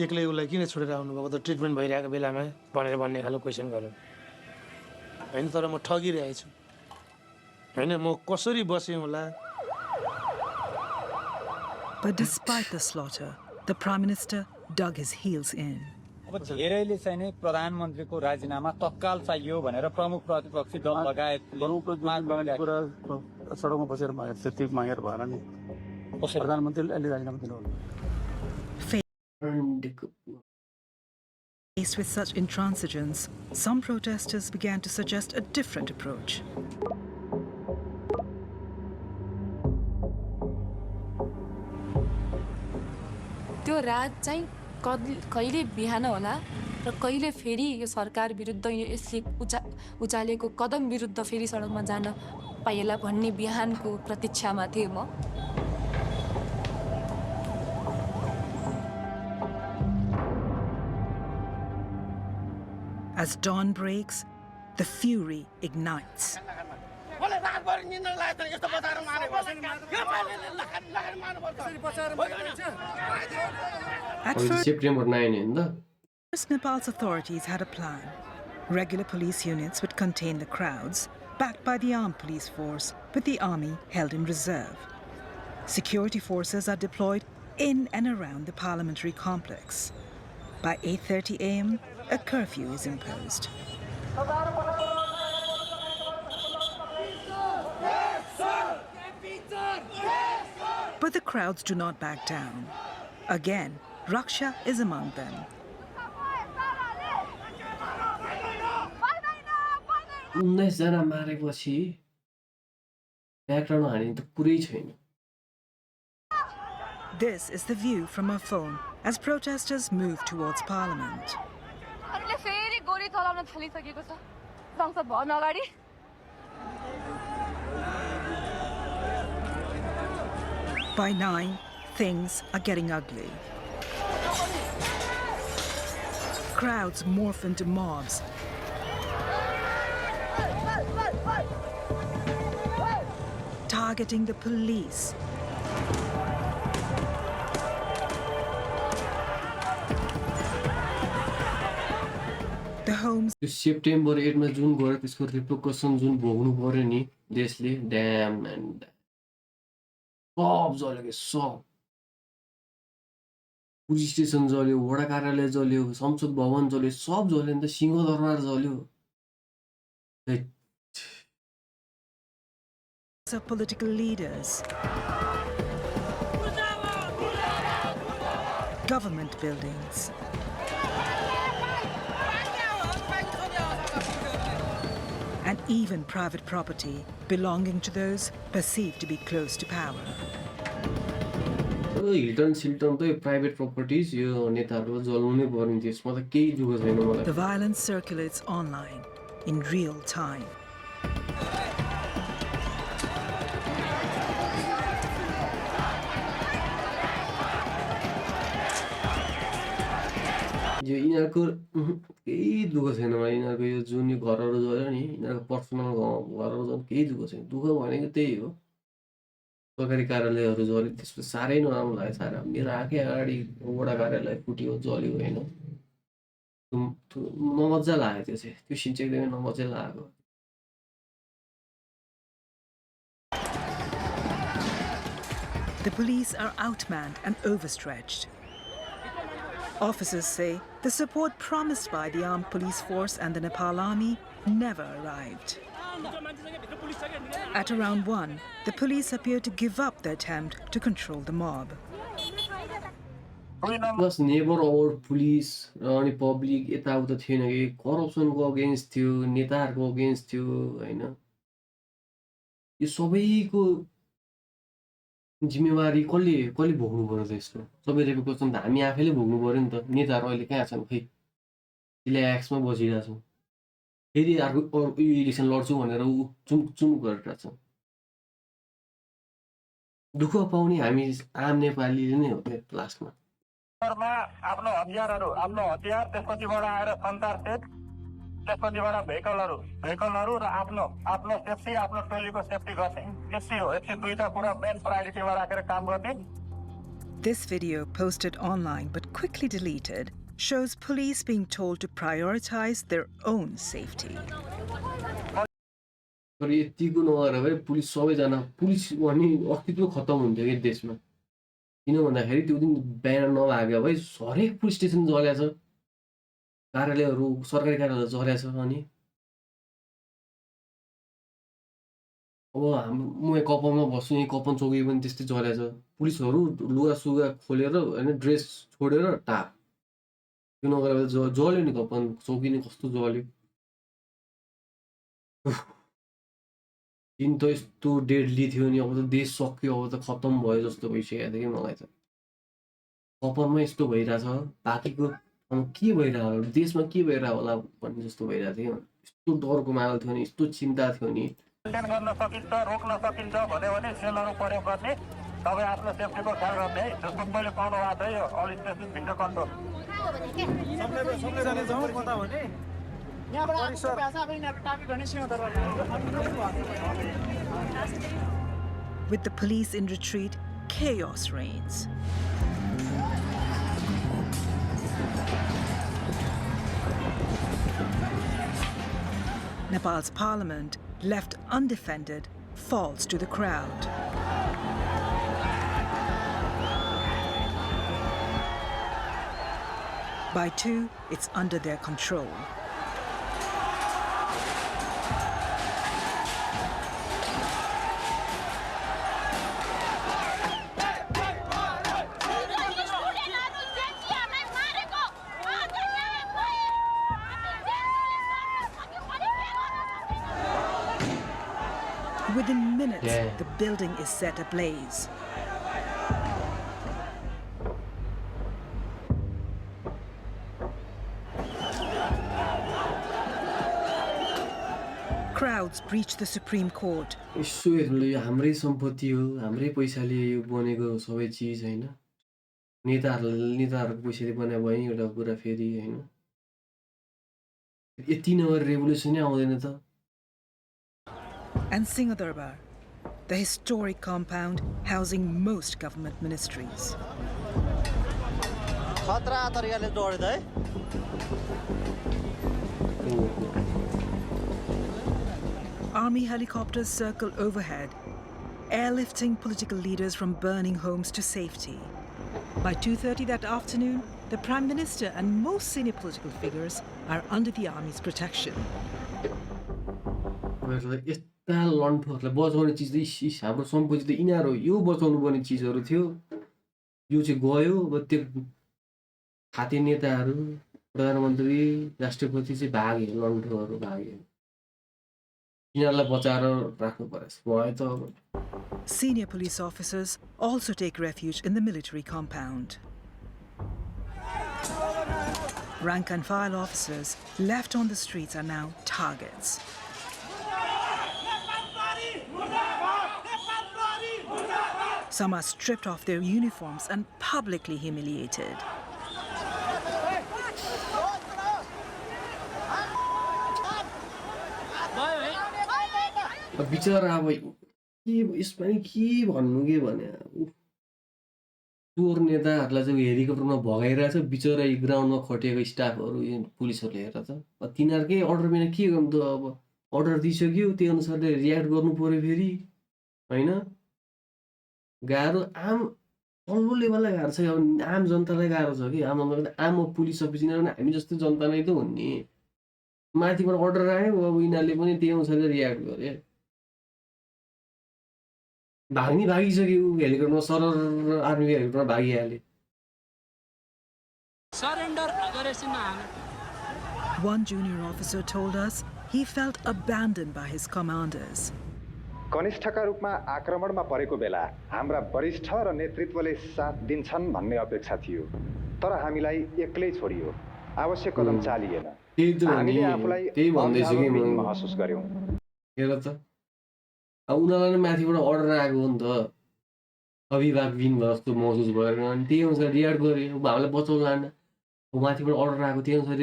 एक्लै उसलाई किन छोडेर आउनुभएको त ट्रिटमेन्ट भइरहेको बेलामा भनेर भन्ने खालको क्वेसन गर्यो होइन तर म ठगिरहेछु होइन म कसरी बसेँ होला But despite the slaughter, the Prime Minister dug his heels in. अब धेरैले चाहिँ नि प्रधानमन्त्रीको राजीनामा तत्काल चाहियो भनेर प्रमुख प्रतिपक्षी दल लगायत कुरा सडकमा बसेर मागेर त्यति मागेर भएन नि प्रधानमन्त्रीले अहिले राजीनामा दिनुभयो Faced with such intransigence, some protesters began to suggest a different approach. त्यो रात चाहिँ कहिले बिहान होला र कहिले फेरि यो सरकार विरुद्ध यसले उचालेको कदम विरुद्ध फेरि सडकमा जान पाइएला भन्ने बिहानको प्रतीक्षामा थिएँ म। As dawn breaks, the fury ignites. At September 9 first, Nepal's authorities had a plan. Regular police units would contain the crowds, backed by the armed police force, with the army held in reserve. Security forces are deployed in and around the parliamentary complex. By 8:30 a.m., a curfew is imposed. But the crowds do not back down. Again, Raksha is among them. 19 जना मारेपछि background हानि त पुरै छैन। This is the view from her phone as protesters move towards parliament. अरूले फेरि गोली चलाउन थालिसकेको छ संसद भवन अगाडि। By 9, things are getting ugly. Crowds morph into mobs. Targeting the police. The homes. September 8 मा जुन गयो त्यसको रिप्रिकसन जुन भोग्नु पर्यो नि देशले ड्याम एन्ड सब जल्यो के सब पुलिस स्टेसन जल्यो वडा कार्यालय जल्यो संसद भवन जल्यो सब जल्यो नि त Singha Durbar जल्यो Of political leaders, government buildings, and even private property belonging to those perceived to be close to power. Hilton सिल्टन त प्राइभेट प्रपर्टिज यो नेताहरुको जलाउनु नै पर्ने त्यसमा त केही दुःख छैन मलाई। The violence circulates online in real time. यो यिनीहरुको केही दुःख छैन मलाई यिनीहरुको यो जुन यो घरहरु जल्यो नि यिनीहरुको पर्सनल घरहरु जल्यो केही दुःख छैन दुःख भनेको त्यही हो सरकारी कार्यालयहरु जल्यो त्यसको साह्रै नराम्रो लाग्यो सारा मेरो आँखै अगाडि वडा कार्यालय फुट्यो जल्यो हैन नमज्जा लाग्यो त्यो चाहिँ त्यो सिन चाहिँ एकदमै नमज्जा लाग्यो। The police are outmanned and overstretched. Officers say the support promised by the armed police force and the Nepal army never arrived. At around 1, the police appear to give up the attempt to control the mob. Plus never our police अनि public यताउता थिएन कि करप्सनको against थियो नेताहरुको against थियो हैन यो सबैको जिम्मेवारी कसले भोग्नु पर्यो त यसको सबै रेपुटेसन त हामी आफैले भोग्नु पर्यो नि त नेताहरु अहिले कहाँ छन् खै रिल्याक्समा बसिरहेका छन् फेरि अर्को इलेक्सन लड्छु भनेर चुम गरिरहेका छन् दुःख पाउने हामी आम नेपालीले नै हो के लास्टमा आफ्नो हतियारहरु आफ्नो हतियार त्यसपछिबाट आएर सञ्चार सेट त्यसपछिबाट भेहिकलहरु र आफ्नो सेफ्टी आफ्नो टोलीको सेफ्टी गर्ने यति हो यति दुईटा कुरा मेन प्रायोरिटीमा राखेर काम गर्ने। This video, posted online but quickly deleted, shows police being told to prioritize their own safety. तर यतिको नगरेर पुलिस सबैजना पुलिस भन्ने अस्तित्व खत्तम हुन्थ्यो के देशमा किन भन्दाखेरि त्यो दिन ब्यानर नलाग्यो भए हरेक पुलिस स्टेसन जलेको छ, कार्यालयहरू सरकारी कार्यालयहरू जलेको छ। अनि अब म यहाँ कपनमा बस्छु, यहीँ कपन चौकी पनि त्यस्तै जलेको छ। पुलिसहरू लुगासुगा खोलेर होइन ड्रेस छोडेर टाप, त्यो नगरेर जल्यो नि कपन चौकी नि कस्तो जल्यो। दिन त यस्तो डेडली थियो नि, अब त देश सक्यो, अब त खत्तम भयो जस्तो भइसकेको थियो कि मलाई त। कपनमा यस्तो भइरहेछ, बाँकीको के भइरहेको होला, देशमा के भइरहेको होला भन्ने जस्तो भइरहेको थियो। यस्तो डरको माहौल थियो नि, यस्तो चिन्ता थियो नि। मेन्टेन गर्न सकिन्छ, रोक्न सकिन्छ भन्यो भने सेलहरू प्रयोग गर्ने, तपाईँ आफ्नो सेफ्टीको ख्याल गर्ने है। जस्तो मैले पाउनु भएको थियो यो all station window control. With the police in retreat, chaos reigns. Nepal's parliament, left undefended, falls to the crowd. By 2, it's under their control. Within minutes, the building is set ablaze. Crowds breach the Supreme Court. यसो हेर्नु, यो हाम्रै सम्पत्ति हो, हाम्रै पैसाले यो बनेको सबै चिज हैन। नेताहरूको पैसाले बनाएको भए एउटा कुरा फेरि हैन। यति नगरेर रेभोल्युसनै आउँदैन त। And Singadarbar, the historic compound housing most government ministries. Army helicopters circle overhead, airlifting political leaders from burning homes to safety. By 2:30 that afternoon, the Prime Minister and most senior political figures are under the Army's protection. यस्ता लन्ठहरूलाई बचाउने चिज त हाम्रो सम्पत्ति त यिनीहरू हो, यो बचाउनु पर्ने चिजहरू थियो। यो चाहिँ गयो। अब त्यो खाते नेताहरू, प्रधानमन्त्री, राष्ट्रपति चाहिँ भागे, लन्ठहरू भागे। यिनीहरूलाई बचाएर राख्नु पर्छ भयो त अब। Senior police officers also take refuge in the military compound. Rank and file officers left on the streets are now targets. Some are stripped of their uniforms and publicly humiliated. बिचरा अब के यसमा नि के भन्नु के भने, चोर नेताहरूलाई चाहिँ हेलिकप्टरमा भगाइरहेछ, बिचरा ग्राउन्डमा खटिएको स्टाफहरू पुलिसहरूले हेरेर त तिनीहरूकै अर्डर बिना के गर्नु त। अब अर्डर दिइसक्यो, त्यो अनुसारले रियाक्ट गर्नु पर्यो फेरि होइन। गाह्रो आम तल्लो लेभललाई गाह्रो छ, अब आम जनतालाई गाह्रो छ कि। आम जनता आम पुलिस अफिस यिनीहरू पनि हामी जस्तै जनता नै त हुन् नि। माथिबाट अर्डर आयो, अब यिनीहरूले पनि त्यही अनुसारले रियाक्ट गरे। भागिसक्यो हेलिकप्टरमा, सरर army हेलिकप्टरमा भागिहाल्यो। One junior officer told us he felt abandoned by his commanders. कनिष्ठका रूपमा आक्रमणमा परेको बेला हाम्रा वरिष्ठ र नेतृत्वले साथ दिन्छन् भन्ने अपेक्षा थियो, तर हामीलाई एक्लै छोडियो। आवश्यक कदम चालिएन। हामीले आफूलाई अभावहीन महसुस गर्यौं। हेर त, अब उनीहरूलाई माथिबाट अर्डर आएको हो नि त, अभिभावकहीन जस्तो महसुस भयो। अनि त्यही अनुसार रियाक्ट गरे। अब हामीलाई बचाउन लान माथिबाट अर्डर आएको, त्यही अनुसार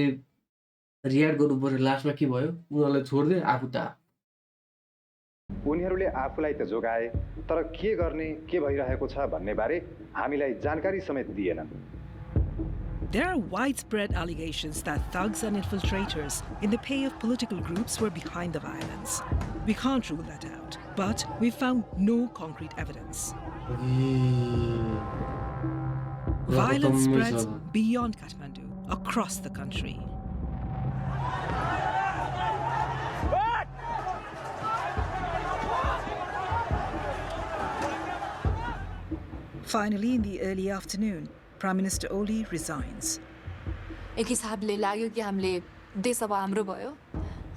रियाक्ट गर्नु पर्यो। लास्टमा के भयो, उनीहरूलाई छोडिदिए, आफू त उनीहरूले आफूलाई त जोगाए, तर के गर्ने, के भइरहेको छ भन्ने बारे हामीलाई जानकारी समेत दिएनन्। There are widespread allegations that thugs and infiltrators in the pay of political groups were behind the violence. We can't rule that out, but we found no concrete evidence. Violence spreads beyond Kathmandu, across the country. Finally, in the early afternoon, Prime Minister Oli resigns. एक हिसाबले लाग्यो कि हामीले देश अब हाम्रो भयो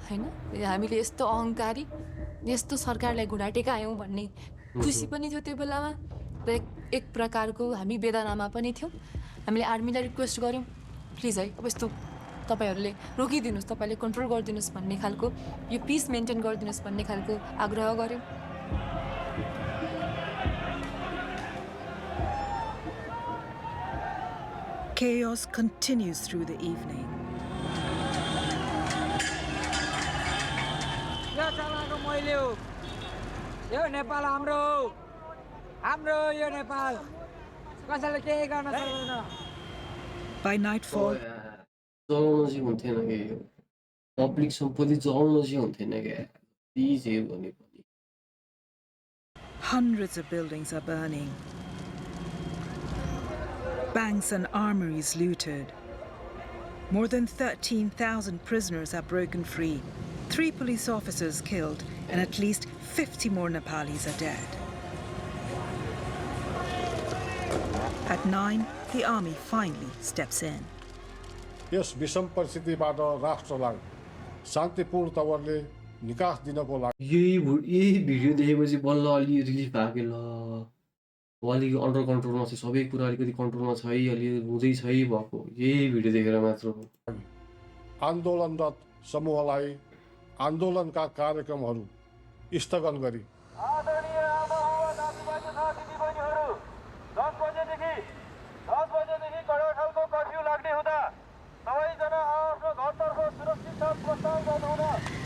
हैन हामीले यस्तो अहंकारी यस्तो सरकारलाई घुँडा टेकायौं भन्ने खुसी पनि थियो त्यो बेलामा र एक प्रकारको हामी वेदनामा पनि थियौं हामीले आर्मीलाई रिक्वेस्ट गर्यौं प्लिज है अब यस्तो तपाईहरुले रोकिदिनुस् तपाईले कन्ट्रोल गरिदिनुस् भन्ने खालको यो पीस मेन्टेन गरिदिनुस् भन्ने खालको आग्रह गर्यौं Chaos continues through the evening. By nightfall, hundreds of buildings are burning. Banks and armories looted. More than 13,000 prisoners are broken free. 3 police officers killed, and at least 50 more Nepalis are dead. At 9, the army finally steps in. Yes विषम परिस्थितिबाट राष्ट्रलाई शान्तिपूर्ण तवरले निकास दिनको लागि यही video देखेपछि बल्ल अलि रिलिफ भएको ल अलि अन्डर कन्ट्रोलमा छ सबै कुरा अलिकति कन्ट्रोलमा छ है अलि हुँदै छ है भएको यही भिडियो देखेर मात्र हो आन्दोलनरत समूहलाई आन्दोलनका कार्यक्रमहरू स्थगन गरी आदरणीय आमाबाबा दाजुभाइ तथा दिदीबहिनीहरू 10 बजेदेखि कडा खालको कर्फ्यू लाग्ने हुँदा सबैजना आफ्नो घरतर्फ सुरक्षित साथ प्रस्थान गर्नुहुन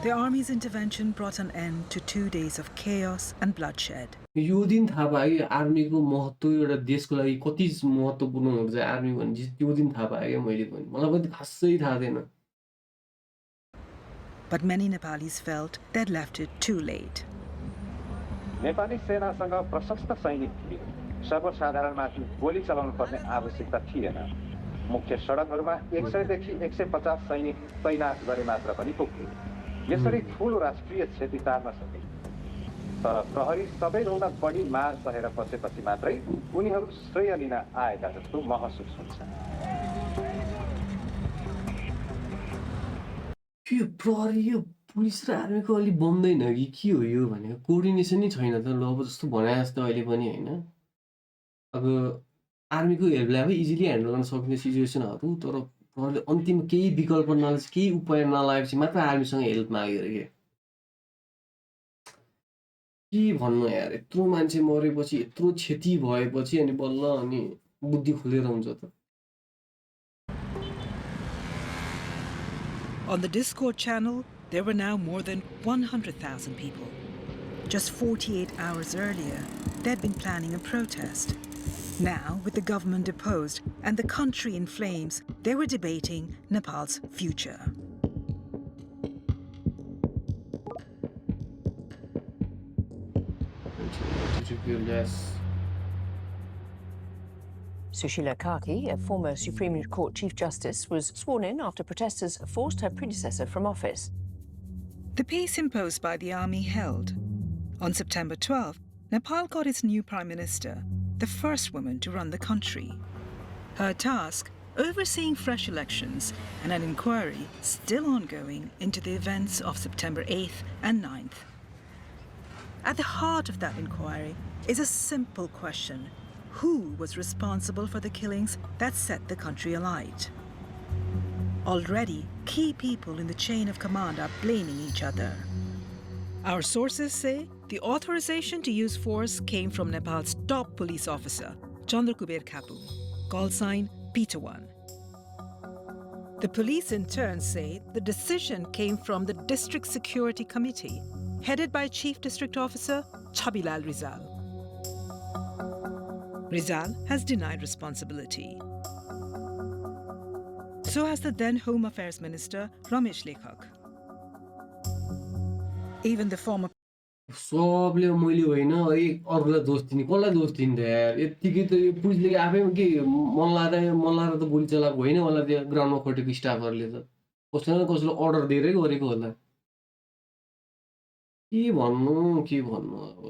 The army's intervention brought an end to 2 days of chaos and bloodshed. यो दिन थाहा पायो कि आर्मीको महत्त्व एउटा देशको लागि कति महत्त्वपूर्ण हुन्छ आर्मी भन्ने त्यो दिन थाहा पाएँ क्या मैले पनि मलाई पनि खासै थाहा थिएन But many Nepalis felt they'd left it too late. Nepali सेनासँग प्रशस्त सैनिक थिए सर्वसाधारणमाथि गोली चलाउनु पर्ने आवश्यकता थिएन मुख्य सडकहरूमा 100 देखि 150 सैनिक तैनात गरे मात्र पनि पुग्थ्यो यसरी ठूलो राष्ट्रिय क्षति टार्न सके तर प्रहरी सबैभन्दा बढी मार सहेर बसेपछि मात्रै उनीहरू श्रेय लिन आएका जस्तो महसुस हुन्छ यो प्रहरी यो पुलिस र आर्मीको अलि बन्दैन कि के हो यो भनेको कोअर्डिनेसन नै छैन त ल अब जस्तो भने जस्तो अहिले पनि हैन अब आर्मीको हेल्पलाई इजिली ह्यान्डल गर्न सकिने सिचुएसनहरू तर प्रहरीले अन्तिम केही विकल्प नलागे केही उपाय नलागेपछि मात्र आर्मीसँग हेल्प माग्यो रे के भन्नु यार यत्रो मान्छे मरेपछि यत्रो क्षति भएपछि अनि बल्ल अनि बुद्धि खुलेर हुन्छ त On the Discord channel, there were now more than 100,000 people. Just 48 hours earlier, they'd been planning a protest. Now, with the government deposed and the country in flames, they were debating Nepal's future. Sushila Karki, a former Supreme Court Chief Justice, was sworn in after protesters forced her predecessor from office. The peace imposed by the army held. On September 12, Nepal got its new prime minister, the first woman to run the country. Her task, overseeing fresh elections and an inquiry still ongoing into the events of September 8th and 9th. At the heart of that inquiry is a simple question. Who was responsible for the killings that set the country alight? Already, key people in the chain of command are blaming each other. Our sources say the authorization to use force came from Nepal's top police officer, Chandrakuber Kapu, call sign Peter 1. The police in turn say the decision came from the District Security Committee, headed by Chief District Officer Chabilal Rizal. Rizal has denied responsibility. So has the then Home Affairs Minister Ramesh Lekhak. Even the former सबले मैले होइन है अरूलाई दोष दिने कसलाई दोष दिने त यार यत्तिकै त यो पुलिसले आफै के मन लाएर त गोली चलाएको होइन होला त्यो ग्राउन्डमा खटेको स्टाफहरूले त कसैले न कसैले अर्डर दिएरै गरेको होला के भन्नु अब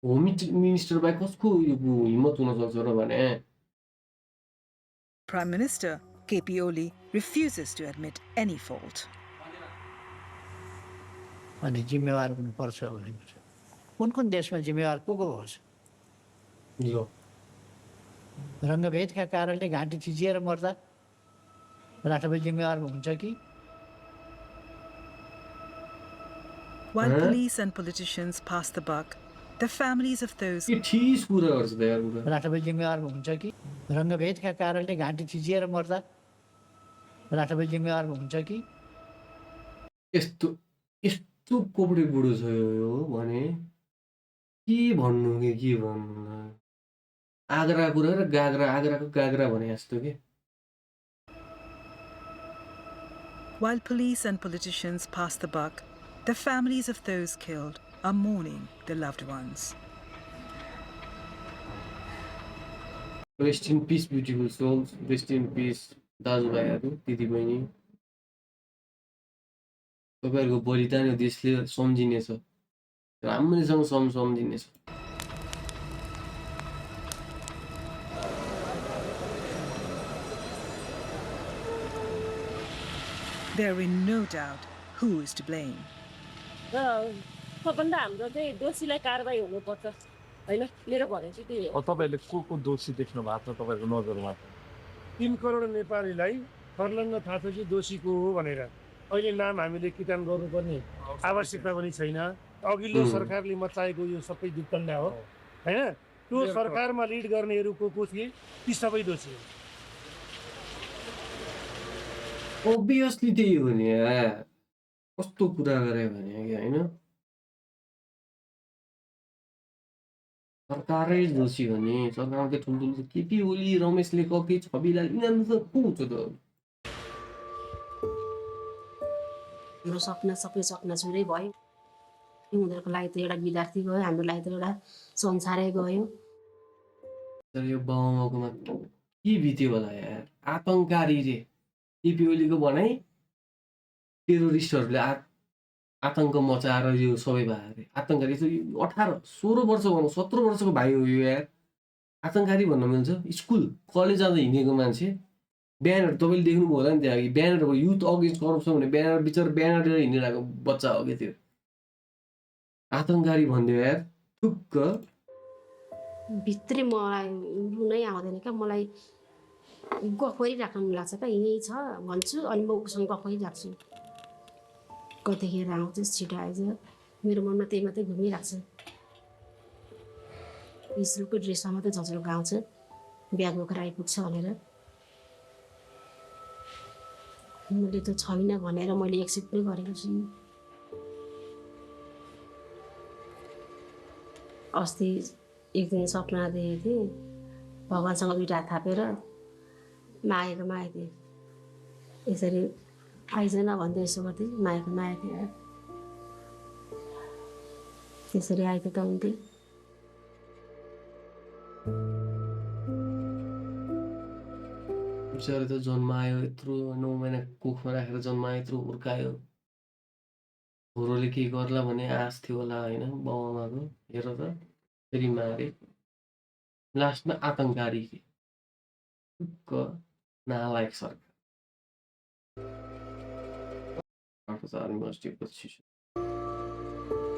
होम मिनिस्टर बाहेक कसको यो हिम्मत हुन सक्छ र भने Prime Minister KP Oli refuses to admit any fault. अनि जिम्मेवार हुनुपर्छ भनेको छ कुन देशमा जिम्मेवार को हुन्छ यो रङ्गभेदका कारणले घाँटी थिचिएर मर्दा राष्ट्रपति जिम्मेवार हुन्छ कि While police and politicians pass the buck, the families of those राष्ट्रपति जिम्मेवार हुन्छ कि रङ्गभेदका कारणले घाँटी थिचिएर मर्दा राष्ट्रपति जिम्मेवार हुन्छ कि यस्तो कोपडे बुढो छ यो भने के भन्नु आगरा कुरा र आगराको गागरा भने जस्तो के While police and politicians pass the buck, the families of those killed are mourning their loved ones. Rest in peace, beautiful souls. Rest in peace, दाजुभाइहरू दिदीबहिनी तपाईँहरूको बलिदान यो देशले सम्झिनेछ राम्रैसँग सम्झिनेछ There is no doubt who is to blame. सबभन्दा हाम्रो चाहिँ दोषीलाई कारबाही हुनुपर्छ हैन मेरो भनाइ चाहिँ त्यही हो तपाईहरुले को दोषी देख्नु भएको छ तपाईहरुको नजरमा 3 करोड नेपालीलाई फर्लङ्ग थाहा छ कि दोषी को हो भनेर अहिले नाम हामीले किटान गर्नुपर्ने आवश्यकता पनि छैन अघिल्लो सरकारले मचाएको यो सबै दुर्घटना हो हैन त्यो सरकारमा लिड गर्नेहरू को थिए ती सबै दोषी हो obviously त्यही हो नि कस्तो कुरा गरे भने हैन सरकारै दोषी हो नि सरकारमा के ठुल्ठुलो केपी ओली रमेशले कके छविलाल यिनीहरू त को हुन्छ त हाम्रो सबै सपना छुरै भयो उनीहरूको लागि त एउटा विद्यार्थी गयो हाम्रो लागि त एउटा संसारै गयो तर यो बाउमाकोमा के बित्यो होला यार आतंककारी रे केपी ओलीको भनाइ टेरोरिस्टहरूले आतंक मचाएर यो सबै भए आतंककारी 18-16 वर्ष भनौँ 17 वर्षको भाइ हो यो यार आतंककारी भन्न मिल्छ स्कुल कलेज जाँदा हिँडेको मान्छे ब्यानर तपाईँले देख्नुभयो होला नि त्यहाँ अघि ब्यानर युथ अगेन्स्ट करप्सन भन्ने ब्यानर बिचरा ब्यानर लिएर हिँडिरहेको बच्चा हो क्या त्यो आतंककारी भनिदियो यार ठुक्क भित्रै मलाई रुनै आउँदैन क्या मलाई गफ गरिराख्न मन लाग्छ क्या यही छ भन्छु अनि म उसँग गफ गरिराख्छु कतिखेर आउँछ छिटो आइज मेरो मनमा त्यही मात्रै घुमिरहेको छ स्कुलको ड्रेसमा मात्रै झझल्को आउँछ ब्याग बोकेर आइपुग्छ भनेर मैले त छैन भनेर मैले एक्सेप्ट पनि गरेको छु अस्ति एक दिन सपना देखेको थिएँ भगवान्सँग दुईटा हात थापेर मागेको थिएँ यसरी आइजन भन्दै यसो गर्दै मागेको थिएँ त्यसरी आएको त हुन्थ्यो बिचारा त जन्मायो यत्रो 9 महिना कुखमा राखेर जन्मायो यत्रो हुर्कायो छोरोले के गर्ला भन्ने आश थियो होला होइन बाउआमाको हेर त फेरि मारे लास्टमा आतंककारी टुक्क नालायक सरकार युनिभर्सिटी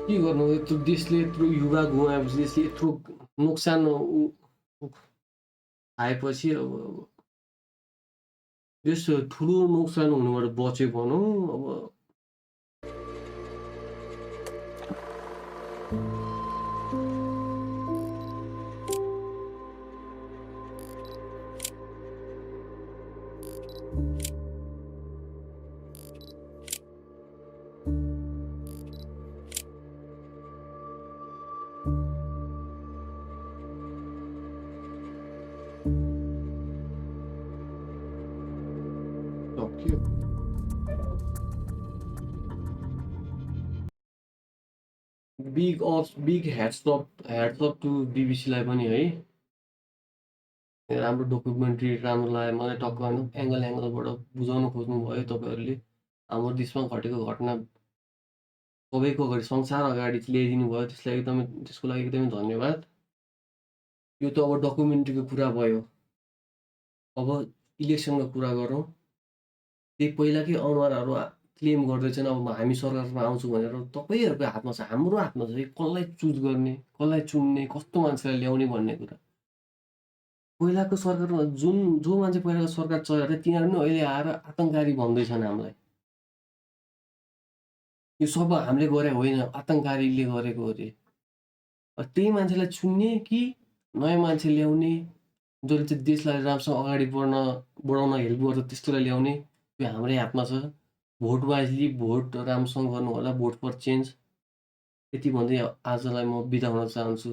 के गर्नु यत्रो देशले यत्रो युवा गुमाएपछि देशले यत्रो नोक्सान आएपछि अब देश ठुलो नोक्सान हुनुबाट बच्यो भनौँ अब बिग ह्याट्स अफ टु बिबिसीलाई पनि है। राम्रो डकुमेन्ट्री राम्रो लाग्यो मलाई। टक्क एङ्गलबाट बुझाउन खोज्नुभयो तपाईँहरूले। हाम्रो देशमा घटेको घटना सबैको अगाडि संसार अगाडि ल्याइदिनु भयो, त्यसलाई एकदमै त्यसको लागि एकदमै धन्यवाद। यो त अब डकुमेन्ट्रीको कुरा भयो। अब इलेक्सनको कुरा गरौँ। त्यही पहिलाकै अनुहारहरू क्लेम गर्दैछन् अब हामी सरकारमा आउँछु भनेर। तपाईँहरूको हातमा छ, हाम्रो हातमा छ कसलाई चुज गर्ने, कसलाई चुन्ने, कस्तो मान्छेलाई ल्याउने भन्ने कुरा। पहिलाको सरकारमा जो मान्छे पहिलाको सरकार चलाएको थियो तिनीहरू नै अहिले आएर आतङ्ककारी भन्दैछन् हामीलाई। यो सब हामीले गरे होइन, आतङ्ककारीले गरेको अरे। त्यही मान्छेलाई चुन्ने कि नयाँ मान्छे ल्याउने जसले चाहिँ देशलाई राम्रोसँग अगाडि बढाउन हेल्प गर्छ त्यस्तोलाई ल्याउने, त्यो हाम्रै हातमा छ। भोट वाइजली भोट राम्रोसँग गर्नु होला, भोट फर चेन्ज। यति भन्दै आजलाई म बिदा हुन चाहन्छु।